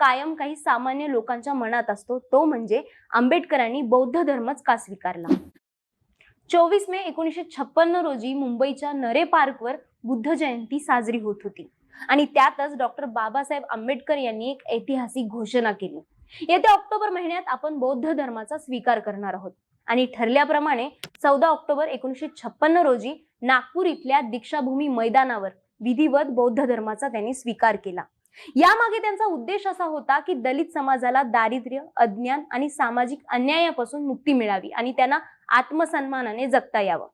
कायम काही सामान्य लोकांच्या मनात असतो, तो म्हणजे आंबेडकरांनी बौद्ध धर्मच का स्वीकारला. 24 मे 1956 रोजी मुंबईच्या नरे पार्कवर बुद्ध जयंती साजरी होत होती आणि त्यातच डॉक्टर बाबासाहेब आंबेडकर यांनी एक ऐतिहासिक घोषणा केली. येत्या ऑक्टोबर महिन्यात आपण बौद्ध धर्माचा स्वीकार करणार आहोत आणि ठरल्याप्रमाणे 14 ऑक्टोबर 1956 रोजी नागपूर इथल्या दीक्षाभूमी मैदानावर विधिवत बौद्ध धर्माचा त्यांनी स्वीकार केला. यामागे त्यांचा उद्देश असा होता की दलित समाजाला दारिद्र्य, अज्ञान आणि सामाजिक अन्यायापासून मुक्ती मिळावी आणि त्यांना आत्मसन्मानाने जगता यावं.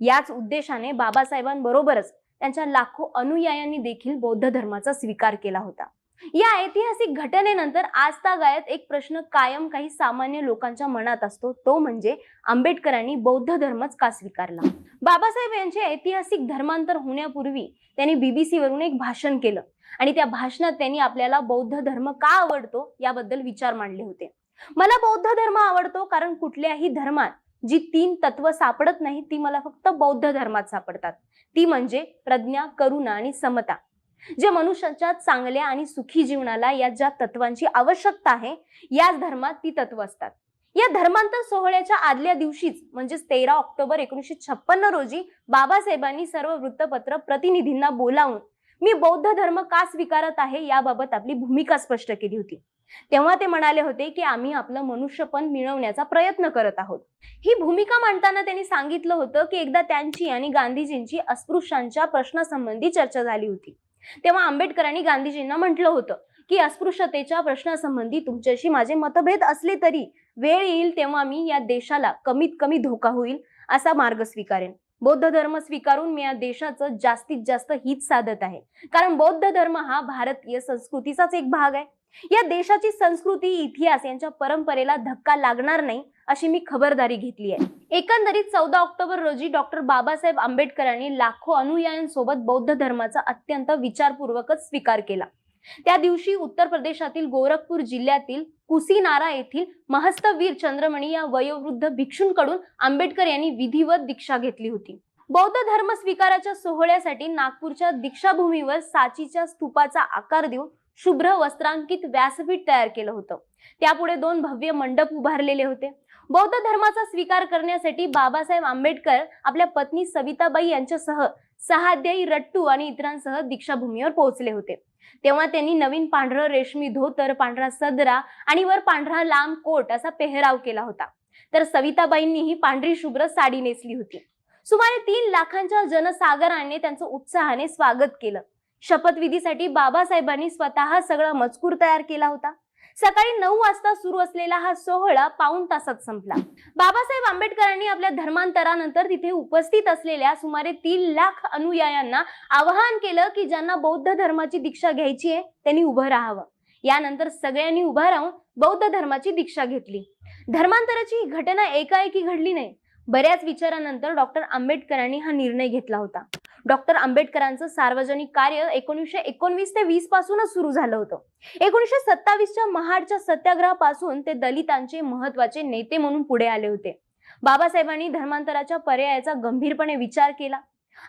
याच उद्देशाने बाबासाहेबांबरोबरच त्यांच्या लाखो अनुयायांनी देखील बौद्ध धर्माचा स्वीकार केला होता. या ऐतिहासिक घटनेनंतर आजतागायत एक प्रश्न कायम काही सामान्य लोकांच्या मनात असतो, तो म्हणजे आंबेडकरांनी बौद्ध धर्मच का स्वीकारला. बाबासाहेब यांचे ऐतिहासिक धर्मांतर होण्यापूर्वी त्यांनी BBC वरून एक भाषण केलं आणि त्या भाषणात त्यांनी आपल्याला बौद्ध धर्म का आवडतो याबद्दल विचार मांडले होते. मला बौद्ध धर्म आवडतो कारण कुठल्याही धर्मात जी 3 तत्व सापडत नाही ती मला फक्त बौद्ध धर्मात सापडतात. ती म्हणजे प्रज्ञा, करुणा आणि समता. जे मनुष्याच्या चांगल्या आणि सुखी जीवनाला या ज्या तत्वांची आवश्यकता आहे याच धर्मात ती तत्व असतात. या धर्मांतर सोहळ्याच्या आदल्या दिवशीच म्हणजे 13 ऑक्टोबर 1956 रोजी बाबासाहेबांनी सर्व वृत्तपत्र प्रतिनिधींना बोलावून मी बौद्ध धर्म का स्वीकारत आहे याबाबत आपली भूमिका स्पष्ट केली होती. तेव्हा ते म्हणाले होते की आम्ही आपलं मनुष्यपण मिळवण्याचा प्रयत्न करत आहोत. ही भूमिका मांडताना त्यांनी सांगितलं होतं की एकदा त्यांची आणि गांधीजींची अस्पृश्यांच्या प्रश्नासंबंधी चर्चा झाली होती. तेव्हा आंबेडकरांनी गांधीजींना म्हटलं होतं की अस्पृश्यतेच्या प्रश्नासंबंधी तुमच्याशी माझे मतभेद असले तरी वेळ येईल तेव्हा मी या देशाला कमीत कमी धोका होईल असा मार्ग स्वीकारेन. बौद्ध धर्म स्वीकारून मी या देशाचं जास्तीत जास्त हित साधत आहे, कारण बौद्ध धर्म हा भारतीय संस्कृतीचाच एक भाग आहे. या देशाची संस्कृती, इतिहास यांच्या परंपरेला धक्का लागणार नाही अशी मी खबरदारी घेतली आहे. एकंदरीत 14 ऑक्टोबर रोजी डॉक्टर बाबासाहेब आंबेडकरांनी लाखो अनुयायांसोबत बौद्ध धर्माचा अत्यंत विचारपूर्वकच स्वीकार केला. त्या दिवशी उत्तर प्रदेशातील गोरखपूर जिल्ह्यातील कुसीनारा येथील महस्तवीर चंद्रमणी या वयोवृद्ध भिक्षूंकडून आंबेडकर यांनी विधिवत दीक्षा घेतली होती. बौद्ध धर्म स्वीकाराच्या सोहळ्यासाठी नागपूरच्या दीक्षाभूमीवर साचीच्या स्तूपाचा आकार देऊन शुभ्र वस्त्रांकित व्यासपीठ तयार केलं होतं. त्यापुढे 2 भव्य मंडप उभारलेले होते. बौद्ध धर्माचा स्वीकार करण्यासाठी बाबासाहेब आंबेडकर आपल्या पत्नी सविताबाई यांच्यासह सहाध्यायी रट्टू आणि इतरांसह दीक्षाभूमीवर पोहोचले होते. तेव्हा त्यांनी नवीन पांढरं रेशमी धोतर, पांढरा सदरा आणि वर पांढरा लांब कोट असा पेहराव केला होता. तर सविताबाईंनीही पांढरी शुभ्र साडी नेसली होती. सुमारे 3 लाखांच्या जनसागराने त्यांचं उत्साहाने स्वागत केलं. शपथविधीसाठी बाबासाहेबांनी स्वतः सगळा मजकूर तयार केला होता. सकाळी 9 वाजता सुरू असलेला हा सोहळा पाऊण तासात संपला. बाबासाहेब आंबेडकरांनी आपल्या धर्मांतरानंतर तिथे उपस्थित असलेल्या सुमारे 3 लाख अनुयायांना आवाहन केलं की ज्यांना बौद्ध धर्माची दीक्षा घ्यायची आहे त्यांनी उभं राहावं. यानंतर सगळ्यांनी उभं राहून बौद्ध धर्माची दीक्षा घेतली. धर्मांतराची ही घटना एकाएकी घडली नाही. बऱ्याच विचारानंतर डॉक्टर आंबेडकरांनी हा निर्णय घेतला होता. डॉक्टर आंबेडकरांचं सार्वजनिक कार्य 1919 ते 20 पासूनच सुरू झालं होतं. 1927च्या महाडच्या सत्याग्रहापासून ते दलितांचे महत्वाचे नेते म्हणून पुढे आले होते. बाबासाहेबांनी धर्मांतराच्या पर्यायाचा गंभीरपणे विचार केला.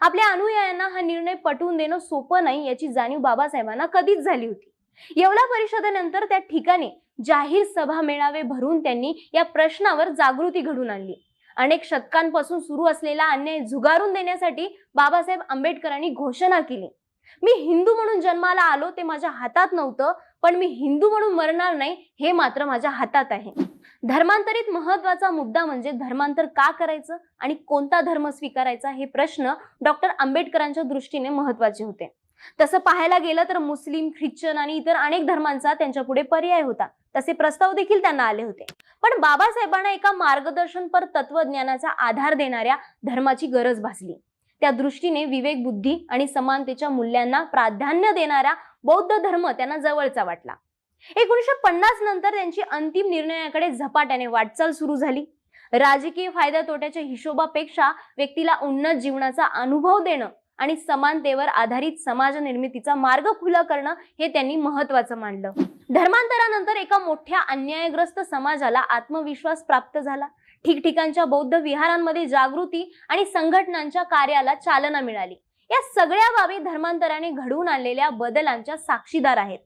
आपल्या अनुयायांना हा निर्णय पटवून देणं सोपं नाही याची जाणीव बाबासाहेबांना कधीच झाली होती. येवला परिषदेनंतर त्या ठिकाणी जाहीर सभा मेळावे भरून त्यांनी या प्रश्नावर जागृती घडवून आणली. अनेक शतकांपासून सुरू असलेला अन्याय झुगारून देण्यासाठी बाबासाहेब आंबेडकरांनी घोषणा केली, मी हिंदू म्हणून जन्माला आलो ते माझ्या हातात नव्हतं, पण मी हिंदू म्हणून मरणार नाही हे मात्र माझ्या हातात आहे. धर्मांतरित महत्वाचा मुद्दा म्हणजे धर्मांतर का करायचं आणि कोणता धर्म स्वीकारायचा हे प्रश्न डॉक्टर आंबेडकरांच्या दृष्टीने महत्वाचे होते. तसं पाहायला गेलं तर मुस्लिम, ख्रिश्चन आणि इतर अनेक धर्मांचा त्यांच्या पुढे पर्याय होता. तसे प्रस्ताव देखील त्यांना आले होते. पण बाबासाहेबांना एका मार्गदर्शनपर तत्वज्ञानाचा आधार देणाऱ्या धर्माची गरज भासली. त्या दृष्टीने विवेक, बुद्धी आणि समानतेच्या मूल्यांना प्राधान्य देणारा बौद्ध धर्म त्यांना जवळचा वाटला. 1950 नंतर त्यांची अंतिम निर्णयाकडे झपाट्याने वाटचाल सुरू झाली. राजकीय फायदा तोट्याच्या हिशोबापेक्षा व्यक्तीला उन्नत जीवनाचा अनुभव देणं आणि समानतेवर आधारित समाज निर्मितीचा मार्ग खुला करणं हे त्यांनी महत्त्वाचं मानलं. धर्मांतरानंतर एका मोठ्या अन्यायग्रस्त समाजाला आत्मविश्वास प्राप्त झाला. ठिकठिकाणच्या बौद्ध विहारांमध्ये जागृती आणि संघटनांच्या कार्याला चालना मिळाली. या सगळ्या बाबी धर्मांतराने घडवून आणलेल्या बदलांच्या साक्षीदार आहेत.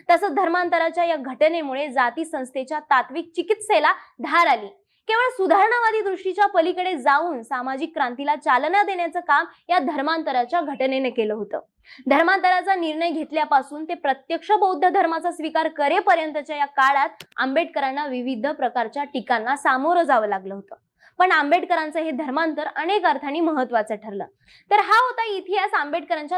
तसंच धर्मांतराच्या या घटनेमुळे जाती संस्थेच्या तात्विक चिकित्सेला धार आली. केवळ सुधारणावादी दृष्टीच्या पलीकडे जाऊन सामाजिक क्रांतीला चालना देण्याचं काम या धर्मांतराच्या घटनेने केलं होतं. धर्मांतराचा निर्णय घेतल्यापासून ते प्रत्यक्ष बौद्ध धर्माचा स्वीकार करेपर्यंतच्या या काळात आंबेडकरांना विविध प्रकारच्या टीकांना सामोरं जावं लागलं होतं. पण आंबेडकरांचं हे धर्मांतर अनेक अर्थांनी महत्वाचं ठरलं. तर हा होता इतिहास आंबेडकरांच्या